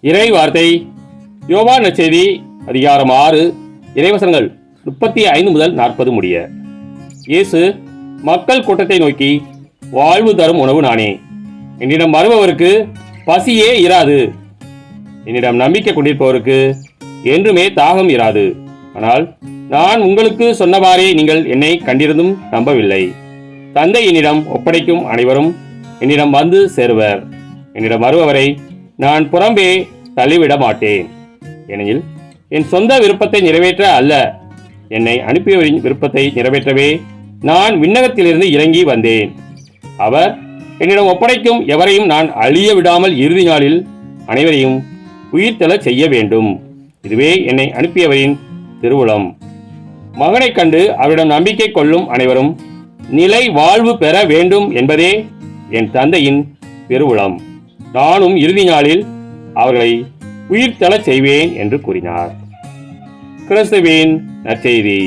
இறை வார்த்தை யோவான் நற்செய்தி அதிகாரம் 6 இறைவசனங்கள் 35 முதல் 40 முடிய. இயேசு மக்கள் கூட்டத்தை நோக்கி, வாழ்வு தரும் உணவு நானே. என்னிடம் வருபவருக்கு பசியே இராது. என்னிடம் நம்பிக்கை கொண்டிருப்பவருக்கு என்றுமே தாகம் இராது. ஆனால் நான் உங்களுக்கு சொன்னவாறே நீங்கள் என்னை கண்டிருந்தும் நம்பவில்லை. தந்தை என்னிடம் ஒப்படைக்கும் அனைவரும் என்னிடம் வந்து சேருவர். என்னிடம் வருபவரை நான் புறம்பே தள்ளிவிட மாட்டேன். ஏனெனில் என் சொந்த விருப்பத்தை நிறைவேற்ற அல்ல, என்னை அனுப்பியவரின் விருப்பத்தை நிறைவேற்றவே நான் விண்ணகத்திலிருந்து இறங்கி வந்தேன். அவர் என்னிடம் ஒப்படைக்கும் எவரையும் நான் அழிய விடாமல் இறுதி நாளில் அனைவரையும் உயிர்த்தெழச் செய்ய வேண்டும். இதுவே என்னை அனுப்பியவரின் திருவுளம். மகனைக் கண்டு அவரிடம் நம்பிக்கை கொள்ளும் அனைவரும் நிலை வாழ்வு பெற வேண்டும் என்பதே என் தந்தையின் பெருவுளம். நானும் இறுதி நாளில் அவர்களை உயிர்த்தெழச் செய்வேன் என்று கூறினார். கிறிஸ்துவின் நற்செய்தி.